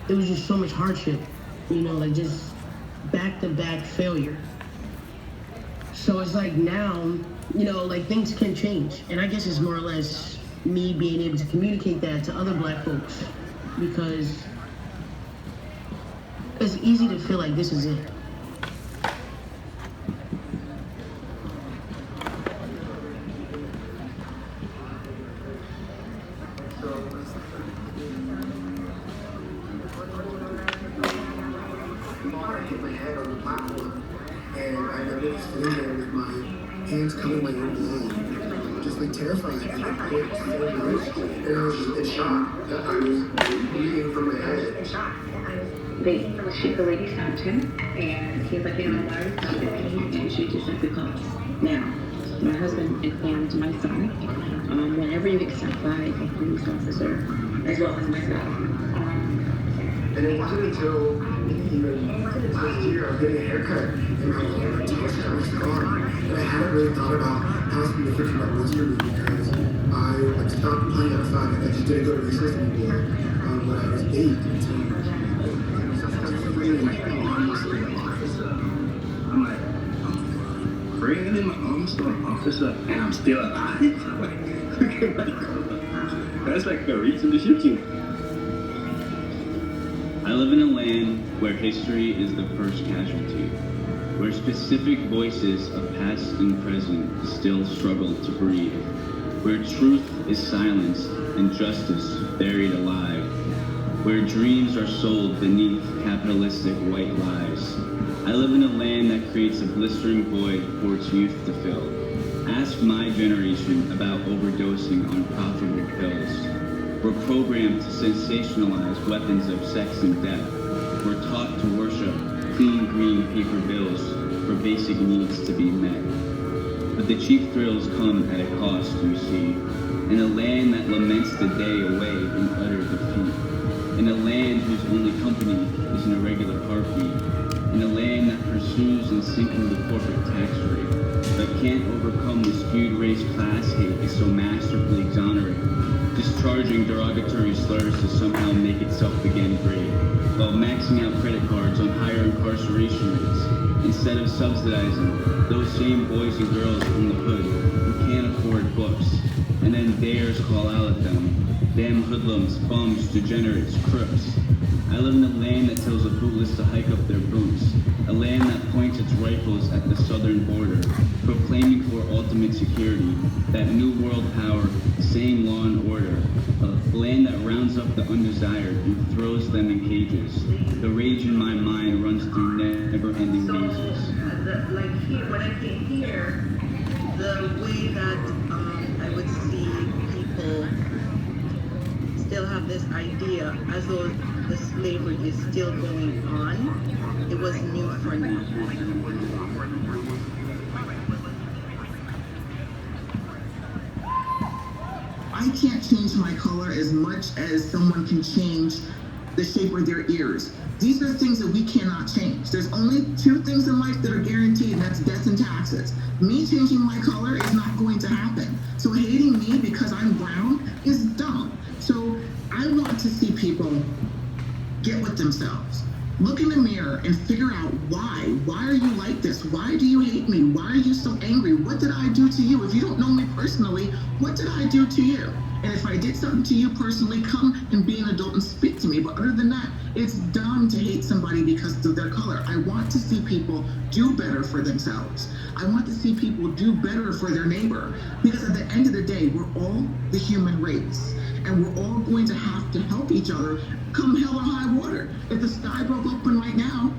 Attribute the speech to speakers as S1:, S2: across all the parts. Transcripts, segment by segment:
S1: it was just so much hardship, like just back-to-back failure. So it's like now, like things can change. And I guess it's more or less me being able to communicate that to other Black folks, because it's easy to feel like this is it.
S2: And I remember just sitting there with my hands covered my own blood, just like terrified. And I couldn't say much. And I was just in shock that I was bleeding from my head.
S3: The lady stopped him, and he was like, why are you stopping? And she just said, because now, my husband informed my son, whenever you get stopped by a police officer, as well as myself.
S2: And it wasn't until even last year I was getting a haircut, and my hair touched my scar. And I hadn't really thought about possibly fixing my blister because I stopped playing outside. I just didn't go to recess anymore when I was 8. And so
S4: I'm like, bringing in my arms to an officer, and I'm still alive. That's like the reason to shoot you.
S5: I live in a land where history is the first casualty, where specific voices of past and present still struggle to breathe, where truth is silenced and justice buried alive, where dreams are sold beneath capitalistic white lies. I live in a land that creates a blistering void for its youth to fill. Ask my generation about overdosing on profitable pills. We're programmed to sensationalize weapons of sex and death. We're taught to worship clean green paper bills for basic needs to be met. But the cheap thrills come at a cost, you see, in a land that laments the day away in utter defeat, in a land whose only company is an irregular heartbeat, in a land that pursues and sinking the corporate tax rate, but can't overcome the skewed race class hate it so masterfully exonerates, discharging derogatory slurs to somehow make itself again great, while maxing out credit cards on higher incarceration rates, instead of subsidizing those same boys and girls from the hood who can't afford books, and then dares call out at them, damn hoodlums, bums, degenerates, crooks. I live in a land that tells the bootless to hike up their boots, a land that points its rifles at the southern border, proclaiming for ultimate security, that new world power, same law and order, a land that rounds up the undesired and throws them in cages. The rage in my mind runs through never-ending mazes.
S6: When I came here, the way that I would see people still have this idea as though the slavery is still going on, it was new for me.
S7: I can't change my color as much as someone can change the shape of their ears. These are things that we cannot change. There's only 2 things in life that are guaranteed, and that's death and taxes. Me changing my color is not going to happen. So hating me because I'm brown is dumb. So I want to see people get with themselves. Look in the mirror and figure out why. Why are you like this? Why do you hate me? Why are you so angry? What did I do to you? If you don't know me personally, what did I do to you? And if I did something to you personally, come and be an adult and speak to me. But other than that, it's dumb to hate somebody because of their color. I want to see people do better for themselves. I want to see people do better for their neighbor. Because at the end of the day, we're all the human race. And we're all going to have to help each other come hell or high water. If the sky broke open right now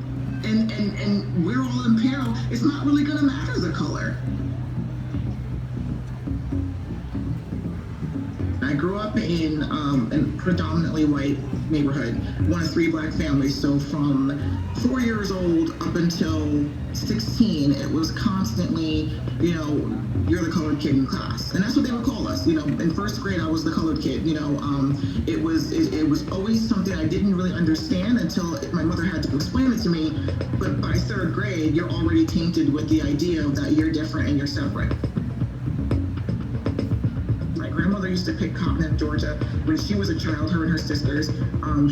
S7: and we're all in peril, it's not really going to matter the color. I grew up in a predominantly white neighborhood, one of 3 Black families. So from 4 years old up until 16, it was constantly, you're the colored kid in class. And that's what they would call us. In 1st grade, I was the colored kid. It was always something I didn't really understand until my mother had to explain it to me. But by 3rd grade, you're already tainted with the idea that you're different and you're separate. My grandmother used to pick cotton in Georgia when she was a child, her and her sisters.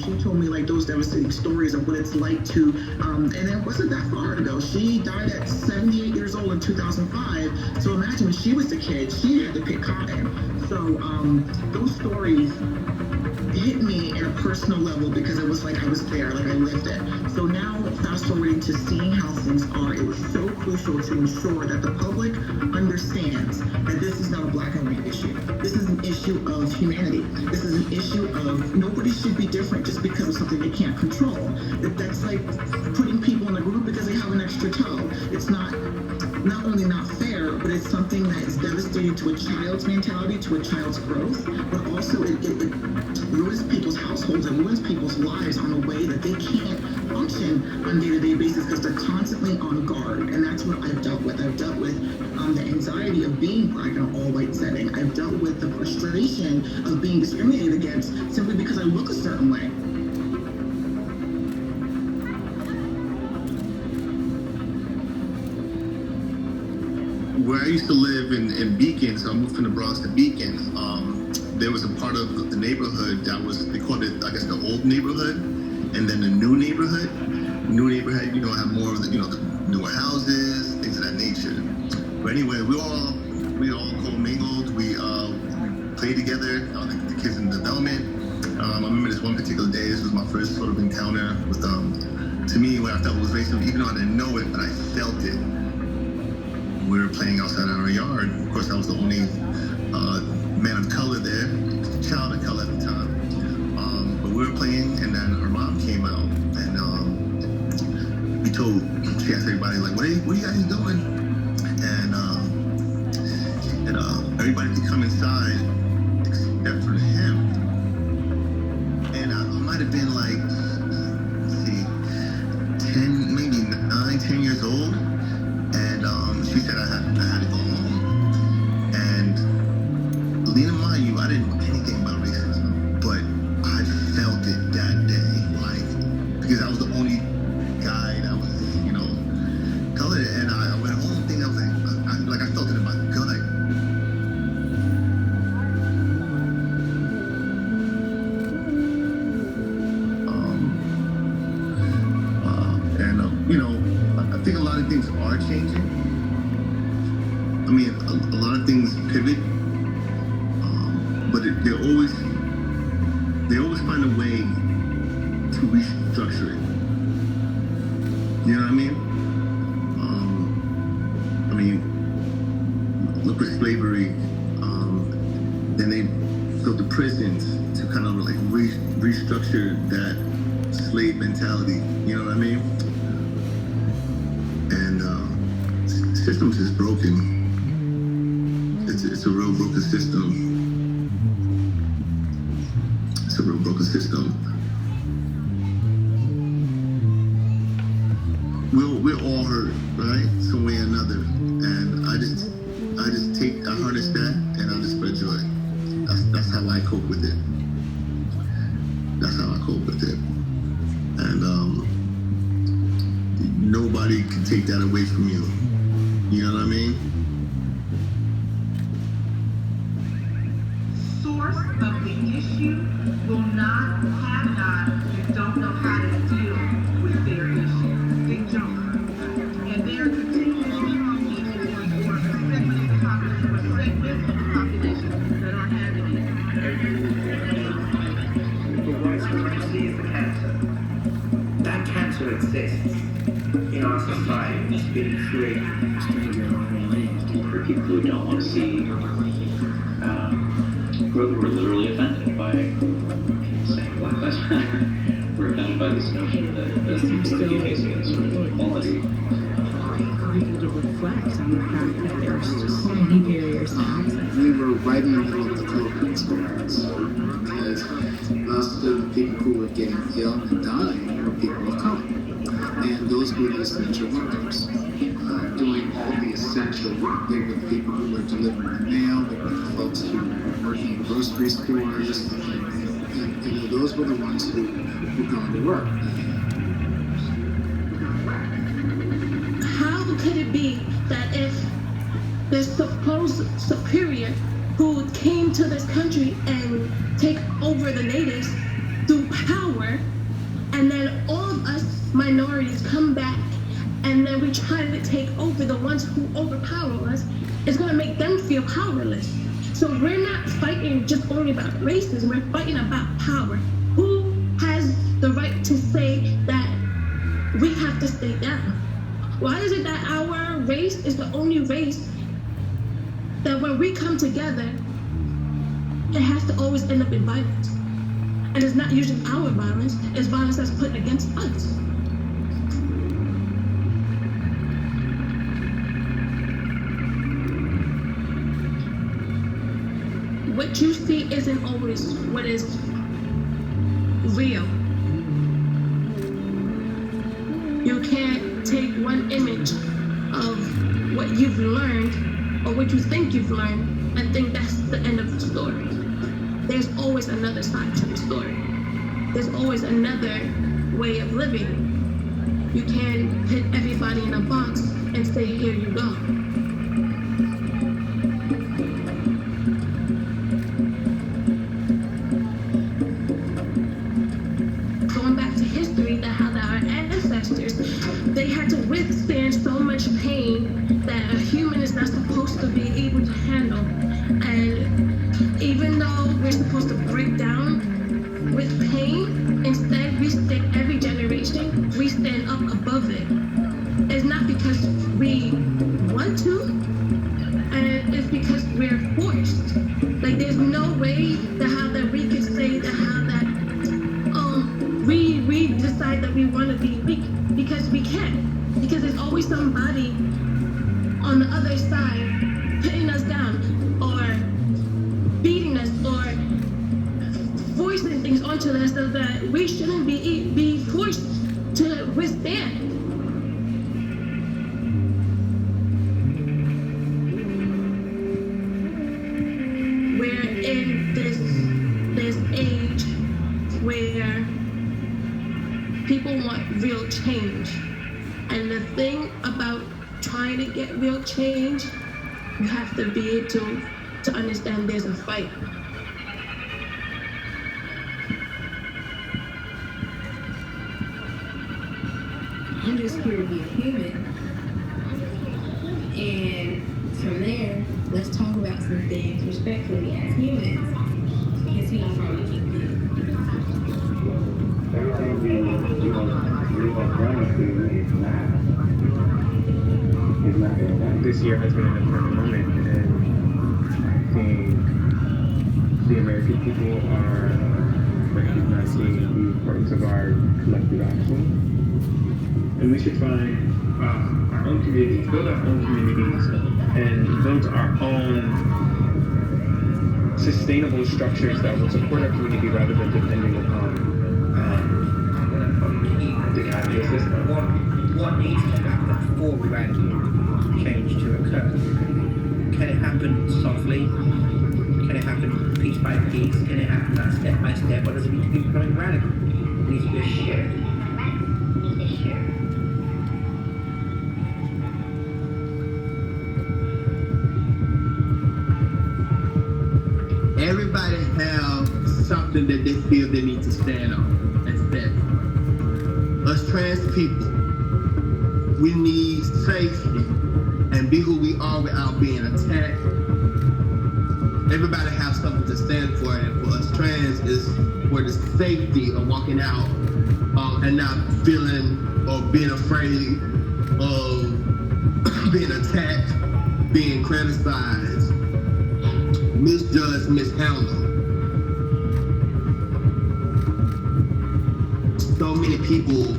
S7: She told me like those devastating stories of what it's like to, and it wasn't that far ago. She died at 78 years old in 2005. So imagine when she was a kid, she had to pick cotton. So those stories hit me in a personal level because it was like I was there, like I lived it. So now, fast forwarding to seeing how things are, it was so crucial to ensure that the public understands that this is not a black and white issue. This is an issue of humanity. This is an issue of nobody should be different just because of something they can't control. That's like putting people in a group because they have an extra toe. It's not only not fair, but it's something that is devastating to a child's mentality, to a child's growth, but also it ruins people's households and ruins people's lives on a way that they can't function on a day-to-day basis because they're constantly on guard. And that's what I've dealt with. I've dealt with the anxiety of being black in an all-white setting. I've dealt with the frustration of being discriminated against simply because I look a certain way.
S2: Where I used to live in Beacon, so I moved from the Bronx to Beacon, there was a part of the neighborhood that was, they called it, I guess, the old neighborhood, and then the new neighborhood. New neighborhood, had more of the, the newer houses, things of that nature. But anyway, we all commingled, we played together, the kids in development. I remember this one particular day, this was my first sort of encounter with, to me, what I felt was racism, even though I didn't know it, but I felt it. We were playing outside in our yard. Of course, I was the only man of color there, child of color at the time. But we were playing, and then her mom came out, and she asked everybody, like, what are you guys doing? And everybody could come inside except for him. And I might have been like, let's see, 10, maybe 9, 10 years old. And she said I had to go home. And Lena, mind you, I didn't know anything about racism, but I felt it that day, like, because I was the only guy that was, colored. And I went home thinking, I was like, I felt it in my gut. I think a lot of things are changing. I mean, a lot of things pivot, but they always find a way to restructure it. You know what I mean? Look at slavery. Then they built the prisons to kind of like restructure that slave mentality. You know what I mean? And systems is broken. It's a real broken system. It's a real broken system. We're all hurt, right? Some way or another. And I harness that and I just spread joy. That's how I cope with it. That's how I cope with it. And nobody can take that away from you. You know what I mean?
S8: Source of the issue will not have not and don't know how to deal with their issue. They don't. And they're continuing to be for a segment of the population that aren't having it.
S9: The white supremacy is the cancer. That cancer exists in our society. It's being free.
S5: For people who don't want to see who are literally offended by saying Black Lives Matter. We're offended by this notion that people are facing a sort of equality.
S10: I think it reflects on the fact that there's just so many barriers to access.
S11: We were right in the middle of the COVID experience because most of the people who were getting ill and dying were people of color. And those were the essential workers. Doing all the essential work. They were the people who were delivering the mail, they were the folks who were working in grocery stores, and those were the ones who were going to work.
S12: How could it be that if the supposed superior who came to this country
S1: And then all of us minorities come back, and then we try to take over the ones who overpower us. It's gonna make them feel powerless. So we're not fighting just only about racism, we're fighting about power. Who has the right to say that we have to stay down? Why is it that our race is the only race that when we come together, it has to always end up in violence? And it's not usually our violence, it's violence that's put against us. What you see isn't always what is real. You can't take one image of what you've learned or what you think you've learned and think that's the end of the story. There's always another side to the story. There's always another way of living. You can't put everybody in a box and say, here you go. Going back to history, how our ancestors, they had to withstand so much pain that a human is not supposed to be able to handle. And even though we're supposed to break down with pain, instead we stand, every generation, we stand up above it. It's not because we want to, and it's because we're forced. Like there's no way that we could say that we decide that we want to be weak, because we can't. Because there's always somebody on the other side putting us down or beating us or forcing things onto us so that we shouldn't be forced to withstand. We're in this age where people want real change. And the thing about trying to get real change, you have to be able to understand there's a fight.
S3: I'm just here to be a human. And from there, let's talk about some things respectfully as humans. Because we don't probably keep it.
S4: Everything we are going through is not this year has been an important moment, and I think the American people are recognizing the importance of our collective action. And we should find our own communities, build our own communities, and build our own sustainable structures that will support our community rather than depending upon the capitalist system.
S9: What needs to happen for radical change to occur? Can it happen softly? Can it happen piece by piece? Can it happen step by step? Or does it need to be becoming radical? It needs to be a shift.
S7: Everybody have something that they feel they need to stand on and stand for. Us trans people, we need safety and be who we are without being attacked. Everybody has something to stand for, and for us trans is for the safety of walking out and not feeling or being afraid of being attacked, being criticized, misjudged, mishandled. So many people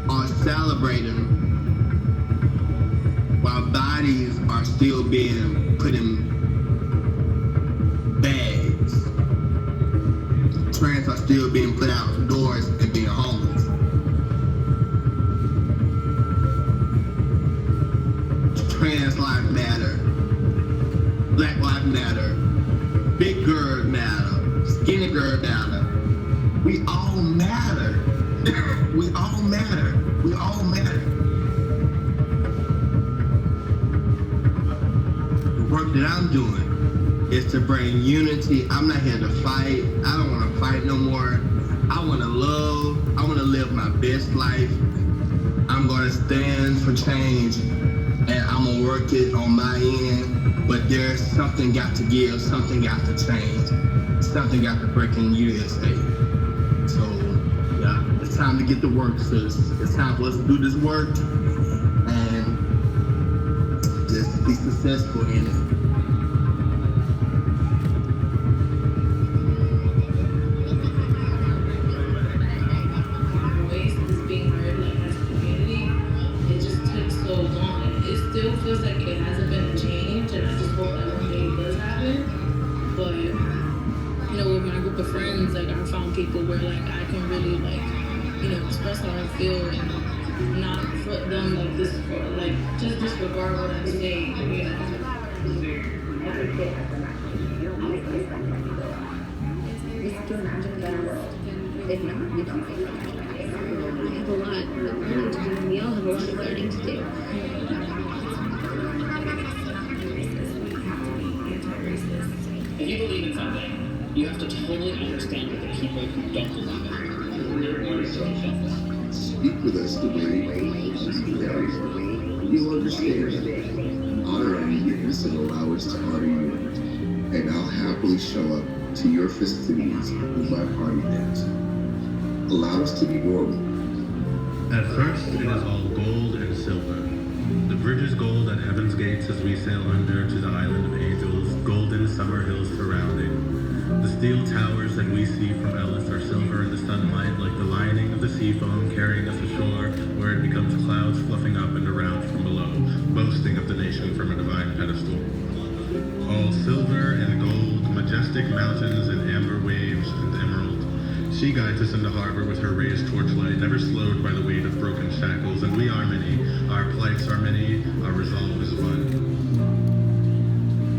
S7: are celebrating while bodies are still being put in bags. Trans are still being put outdoors and being homeless. Trans lives matter. Black lives matter. Big girls matter. Skinny girls matter. We all matter. We all matter. We all matter. The work that I'm doing
S2: is to bring unity. I'm not here to fight. I don't want to fight no more. I want to love. I want to live my best life. I'm going to stand for change, and I'm going to work it on my end. But there's something got to give. Something got to change. Something got to break in the USA. So, yeah, it's time to get to work, sis. It's time for us to do this work and just be successful in it.
S3: Feels like it hasn't been changed, and I just hope that one day it does happen. But you know, with my group of friends, like I found people where like I can really like, you know, express how I feel and not put them like this, like just disregard what I'm saying, you know.
S12: If not, we can figure it out. We have a lot of learning to do. We all have a lot of learning to do.
S13: If you believe in something, you have to totally understand what the people who don't believe in it.
S11: Speak with us the way you'll understand that. Honor our uniqueness and allow us to honor you. And I'll happily show up to your festivities with my party dance. Allow us to be normal.
S14: At first, it is all gold and silver. The bridge is gold at heaven's gates as we sail under to the island of angels, golden summer hills surrounding. The steel towers that we see from Ellis are silver in the sunlight, like the lining of the sea foam carrying us ashore, where it becomes clouds fluffing up and around from below, boasting of the nation from a divine pedestal. All silver and gold, majestic mountains and amber waves and emerald. She guides us into harbor with her raised torchlight, never slowed by the weight of broken shackles, and we are many. Our plights are many, our resolve is one.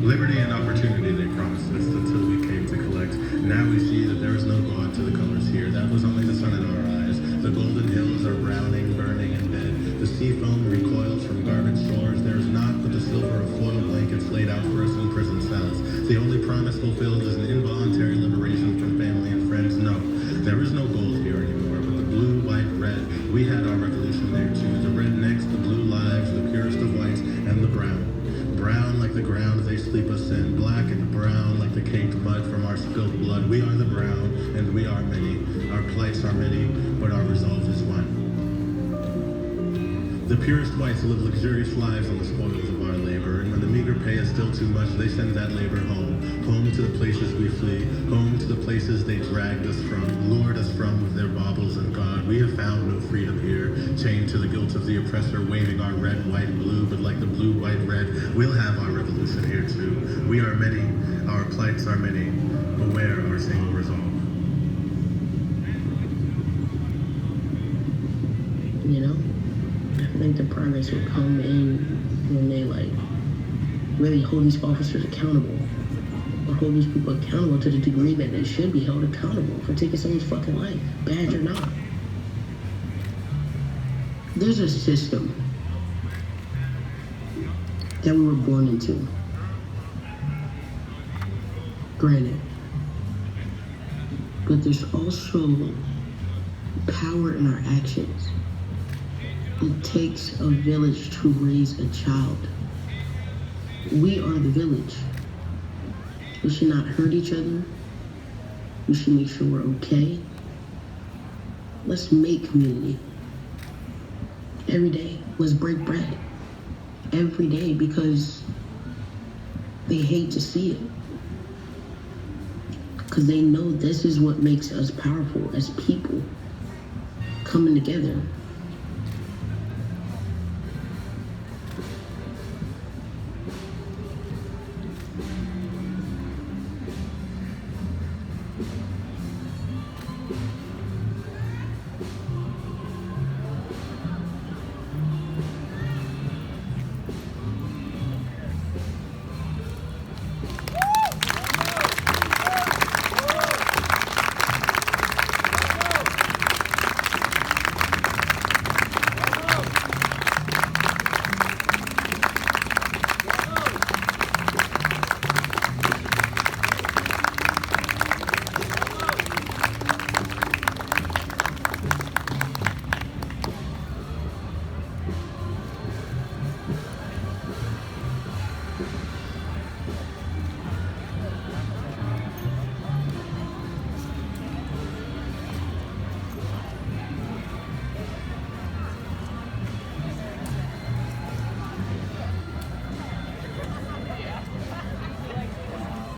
S14: Liberty and opportunity they promised us until we came to collect. Now we see that there is no God to the colors here. That was only the sun in our eyes. The golden hills are browning, burning, and dead. The sea foam recoils from garbage shores. There is naught but the silver of foil blankets laid out for us in prison cells. The only promise fulfilled is an involuntary liberation from family and friends. No, there is no gold here anymore, but the blue, white, red. We had our revolution there too. The rednecks, the blue lives, the purest of whites, and the brown. Brown like the ground they sleep us in, black and brown like the caked mud from our spilt blood. We are the brown, and we are many. Our plights are many, but our resolve is one. The purest whites live luxurious lives on the spoils of our labor, and when the meager pay is still too much, they send that labor home. Home to the places we flee, home to the places they dragged us from, lured us from with their baubles and God. We have found no freedom here, chained to the guilt of the oppressor, waving our red, white, blue, but like the blue, white, red, we'll have our revolution here too. We are many, our plights are many, beware our single resolve.
S1: You know? I think the progress will come in when they like really hold these officers accountable, or hold these people accountable to the degree that they should be held accountable for taking someone's fucking life, badge or not. There's a system that we were born into. Granted, but there's also power in our actions. It takes a village to raise a child. We are the village. We should not hurt each other. We should make sure we're okay. Let's make community. Every day, let's break bread. Every day, because they hate to see it. Because they know this is what makes us powerful as people, coming together.